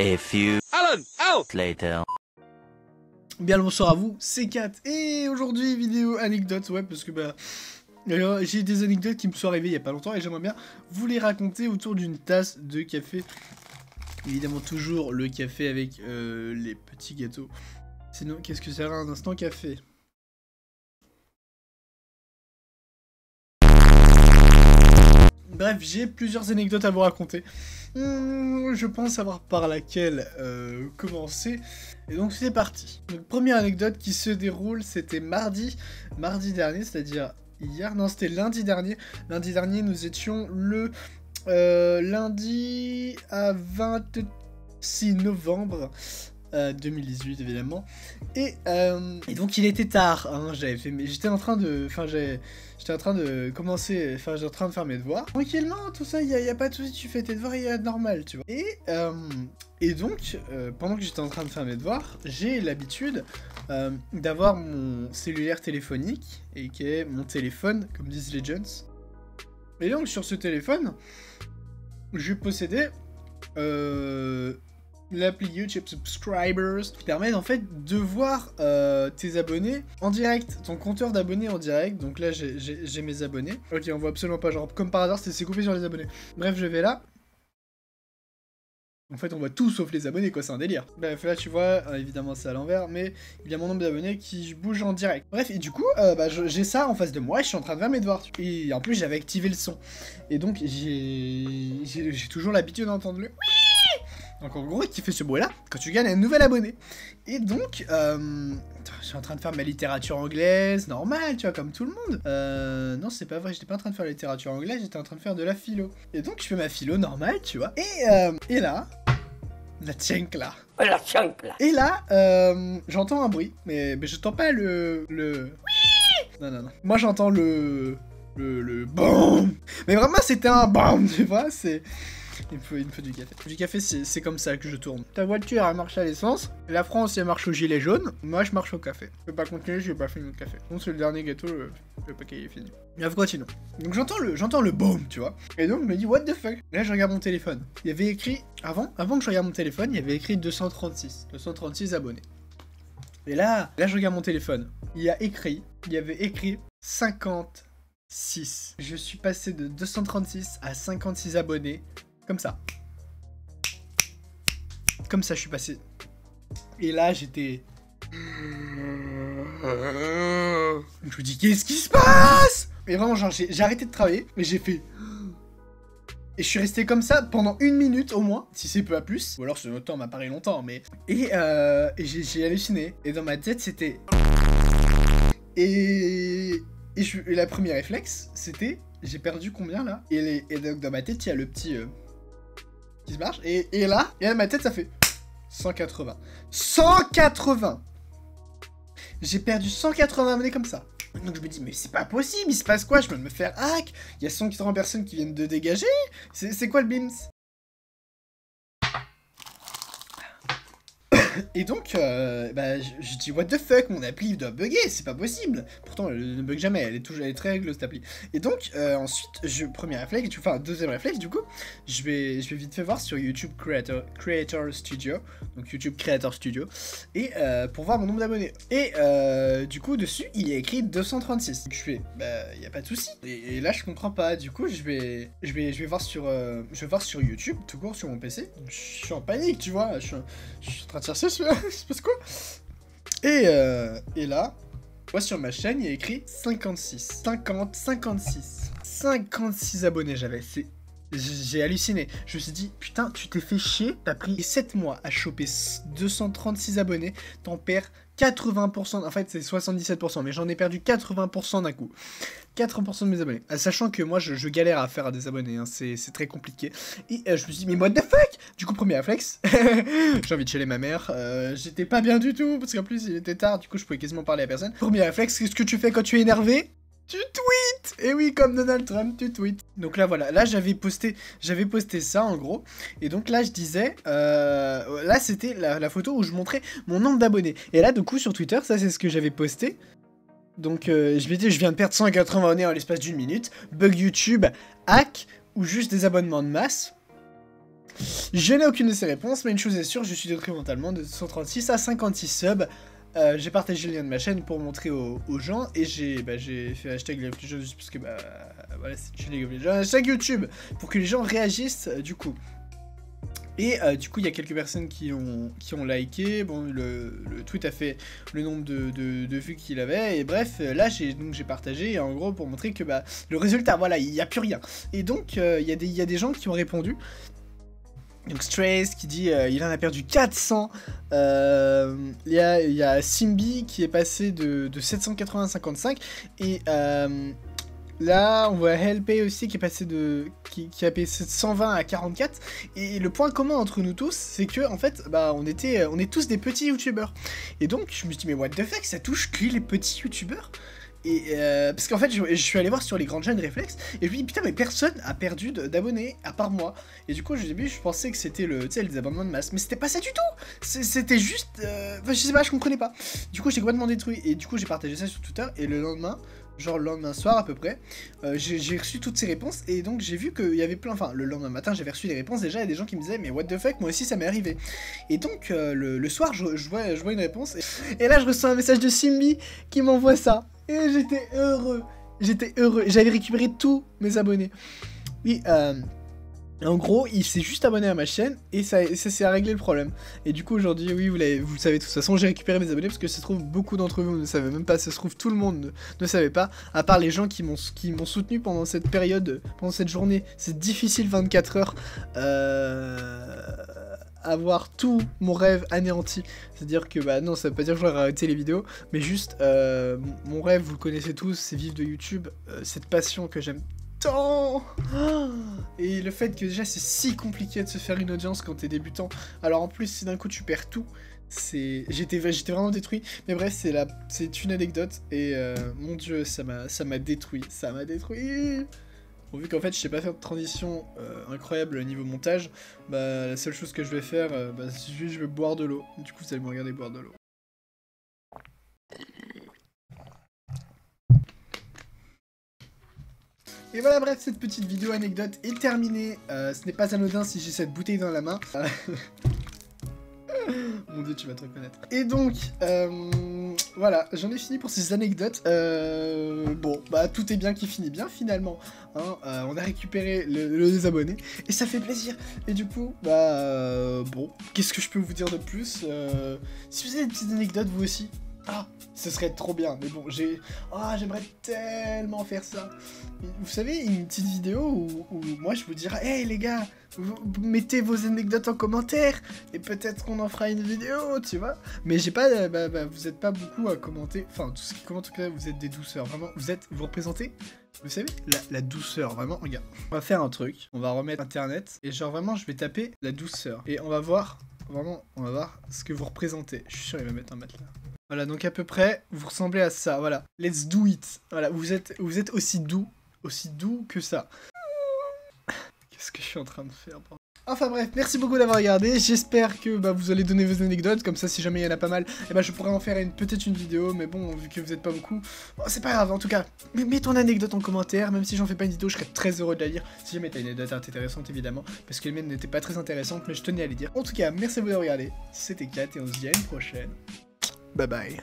A few later. Bien le bonsoir à vous, c'est Kat, et aujourd'hui vidéo anecdote, ouais, parce que bah... j'ai des anecdotes qui me sont arrivées il y a pas longtemps et j'aimerais bien vous les raconter autour d'une tasse de café. Évidemment toujours le café avec les petits gâteaux. Sinon, qu'est-ce que ça sert un instant café? Bref, j'ai plusieurs anecdotes à vous raconter. Je pense savoir par laquelle commencer. Et donc c'est parti. Donc première anecdote qui se déroule, c'était mardi dernier, c'est-à-dire hier, non c'était lundi dernier. Lundi dernier nous étions le lundi à 26 novembre 2018 évidemment. Et donc il était tard, hein, j'étais en train de commencer, enfin j'étais en train de faire mes devoirs. Tranquillement, tout ça, y a pas de soucis, tu fais tes devoirs, il y a normal, tu vois. Et donc, pendant que j'étais en train de faire mes devoirs, j'ai l'habitude d'avoir mon cellulaire téléphonique, et qui est mon téléphone, comme disent les jeunes. Et donc sur ce téléphone, je possédais l'appli YouTube Subscribers qui permet en fait de voir tes abonnés en direct, ton compteur d'abonnés en direct. Donc là j'ai mes abonnés. Ok, on voit absolument pas, genre comme par hasard c'est coupé sur les abonnés. Bref, je vais là. En fait on voit tout sauf les abonnés quoi, c'est un délire. Bref, là tu vois, évidemment c'est à l'envers, mais il y a mon nombre d'abonnés qui bouge en direct. Bref, et du coup j'ai ça en face de moi et je suis en train de faire mes devoirs. Et en plus j'avais activé le son. Et donc j'ai toujours l'habitude d'entendre le... Donc en gros, qui fait ce bruit-là quand tu gagnes un nouvel abonné. Et donc, je suis en train de faire ma littérature anglaise, normal, tu vois, comme tout le monde. Non, c'est pas vrai, j'étais pas en train de faire la littérature anglaise, j'étais en train de faire de la philo. Et donc, je fais ma philo normale, tu vois. Et là, la tchenkla. La chancla. Et là, j'entends un bruit, mais j'entends pas le... Non. Moi, j'entends le BOOM. Mais vraiment, c'était un BOOM, tu vois, c'est... Il me faut du café. Du café, c'est comme ça que je tourne. Ta voiture, elle marche à l'essence. La France, elle marche au gilet jaune. Moi, je marche au café. Je peux pas continuer, j'ai pas fini le café. Donc, c'est le dernier gâteau, le paquet est fini. Bref, continuons. Donc, j'entends le boom, tu vois. Et donc, je me dis, what the fuck? Là, je regarde mon téléphone. Il y avait écrit, avant que je regarde mon téléphone, il y avait écrit 236 abonnés. Et là, je regarde mon téléphone. Il y avait écrit 56. Je suis passé de 236 à 56 abonnés. Comme ça. Comme ça, je suis passé. Et là, j'étais... Je me dis, qu'est-ce qui se passe? Et vraiment, genre, j'ai arrêté de travailler, mais j'ai fait... Et je suis resté comme ça pendant 1 minute au moins, si c'est peu à plus. Ou alors ce temps m'a paru longtemps, mais... Et j'ai halluciné. Et dans ma tête, c'était... Et la première réflexe, c'était... J'ai perdu combien, là? Et donc, dans ma tête, il y a le petit... qui se marche, et là, ma tête, ça fait 180. 180! J'ai perdu 180 abonnés comme ça. Donc je me dis, mais c'est pas possible, il se passe quoi? Je viens de me faire hack, il y a 180 personnes qui viennent de dégager. C'est quoi le BIMS? Et donc, je dis, what the fuck, mon appli doit bugger, c'est pas possible. Pourtant, elle ne bug jamais, elle est très réglo, cette appli. Et donc, ensuite, premier réflexe, enfin, deuxième réflexe, du coup, je vais vite fait voir sur YouTube Creator Studio, donc YouTube Creator Studio, et pour voir mon nombre d'abonnés. Et du coup, dessus, il y a écrit 236. Donc, je fais, y a pas de souci. Et là, je comprends pas. Du coup, je vais voir sur YouTube, tout court, sur mon PC. Donc, je suis en panique, tu vois. Je suis en train de chercher. C'est parce quoi? Et là, moi sur ma chaîne, il y a écrit 56 abonnés j'avais. J'ai halluciné. Je me suis dit, putain, tu t'es fait chier, t'as pris 7 mois à choper 236 abonnés, t'en perds 80%, en fait c'est 77%, mais j'en ai perdu 80% d'un coup. 80% de mes abonnés. Sachant que moi je galère à faire des abonnés, hein, c'est très compliqué. Et je me suis dit, mais what the fuck? Du coup, premier réflexe, j'ai envie de chialer ma mère, j'étais pas bien du tout, parce qu'en plus il était tard, du coup je pouvais quasiment parler à personne. Premier réflexe, qu'est-ce que tu fais quand tu es énervé? Tu tweets! Et oui, comme Donald Trump, tu tweets. Donc là, voilà, là j'avais posté ça en gros. Et donc là, je disais, là c'était la photo où je montrais mon nombre d'abonnés. Et là, du coup, sur Twitter, ça c'est ce que j'avais posté. Donc je m'ai dit, je viens de perdre 180 abonnés en l'espace d'1 minute. Bug YouTube, hack, ou juste des abonnements de masse. Je n'ai aucune de ces réponses, mais une chose est sûre, je suis détruit mentalement de 236 à 56 subs. J'ai partagé le lien de ma chaîne pour montrer aux gens, et j'ai fait hashtag League of Legends parce que voilà, c'est League of Legends, hashtag YouTube, pour que les gens réagissent du coup. Et du coup, il y a quelques personnes qui ont liké. Bon, le tweet a fait le nombre de vues qu'il avait. Et bref, là, j'ai partagé, en gros, pour montrer que le résultat, voilà, il n'y a plus rien. Et donc, il y a des gens qui ont répondu. Donc Strays qui dit il en a perdu 400. Il y a Simbi qui est passé de 780 à 55. Et là, on voit Helpay aussi qui est passé qui a passé de 120 à 44. Et le point commun entre nous tous, c'est que en fait, on est tous des petits youtubeurs. Et donc, je me suis dit, mais what the fuck, ça touche que les petits youtubeurs. Et parce qu'en fait, je suis allé voir sur les grandes chaînes Réflex, et je me dis, putain, mais personne a perdu d'abonnés, à part moi. Et du coup, au début, je pensais que c'était les abonnements de masse, mais c'était pas ça du tout. C'était juste, je sais pas, je comprenais pas. Du coup, j'ai complètement détruit, et du coup, j'ai partagé ça sur Twitter, et le lendemain, genre le lendemain soir à peu près, j'ai reçu toutes ces réponses, et donc j'ai vu qu'il y avait plein, enfin, le lendemain matin, j'avais reçu des réponses, déjà, il y a des gens qui me disaient, mais what the fuck, moi aussi, ça m'est arrivé. Et donc, le soir, je vois une réponse, et là, je reçois un message de Simbi qui m'envoie ça. Et j'étais heureux, j'avais récupéré tous mes abonnés. Et en gros, il s'est juste abonné à ma chaîne et ça s'est réglé le problème. Et du coup aujourd'hui, oui, vous le savez de toute façon, j'ai récupéré mes abonnés parce que ça se trouve beaucoup d'entre vous ne savaient même pas, ça se trouve tout le monde ne savait pas, à part les gens qui m'ont soutenu pendant cette période, pendant cette journée. C'est difficile 24 heures. Avoir tout mon rêve anéanti. C'est-à-dire que, non, ça veut pas dire que j'aurais arrêté les vidéos, mais juste, mon rêve, vous le connaissez tous, c'est vivre de YouTube, cette passion que j'aime tant. Et le fait que déjà, c'est si compliqué de se faire une audience quand t'es débutant. Alors en plus, si d'un coup tu perds tout, j'étais vraiment détruit. Mais bref, c'est une anecdote, et mon dieu, ça m'a détruit, Bon, vu qu'en fait je sais pas faire de transition incroyable niveau montage, la seule chose que je vais faire, c'est juste je vais boire de l'eau. Du coup vous allez me regarder boire de l'eau. Et voilà, bref, cette petite vidéo anecdote est terminée. Ce n'est pas anodin si j'ai cette bouteille dans la main. Mon dieu, tu vas te reconnaître. Et donc, voilà, j'en ai fini pour ces anecdotes. Bon, tout est bien qui finit bien finalement. Hein, on a récupéré le désabonné et ça fait plaisir. Et du coup, bon, qu'est-ce que je peux vous dire de plus? Si vous avez des petites anecdotes, vous aussi, ce serait trop bien. Mais bon, j'aimerais tellement faire ça. Vous savez, une petite vidéo où moi je vous dirais, hey les gars, vous mettez vos anecdotes en commentaire et peut-être qu'on en fera une vidéo, tu vois. Mais j'ai pas, vous êtes pas beaucoup à commenter. Enfin, tout ce qui commente, en tout cas, vous êtes des douceurs. Vraiment, vous représentez, vous savez, la douceur. Vraiment, regarde. On va faire un truc. On va remettre internet et genre vraiment, je vais taper la douceur et on va voir. Vraiment, on va voir ce que vous représentez. Je suis sûr qu'il va mettre un matelas. Voilà, donc à peu près, vous ressemblez à ça, voilà. Let's do it. Voilà, vous êtes aussi doux que ça. Qu'est-ce que je suis en train de faire, pardon. Enfin bref, merci beaucoup d'avoir regardé, j'espère que vous allez donner vos anecdotes, comme ça si jamais il y en a pas mal, je pourrais en faire peut-être une vidéo, mais bon, vu que vous êtes pas beaucoup, bon, c'est pas grave, en tout cas, mets ton anecdote en commentaire, même si j'en fais pas une vidéo, je serais très heureux de la lire, si jamais t'as une anecdote intéressante évidemment, parce que les miennes n'étaient pas très intéressantes, mais je tenais à les dire. En tout cas, merci à vous d'avoir regardé, c'était Kat et on se dit à une prochaine, bye bye.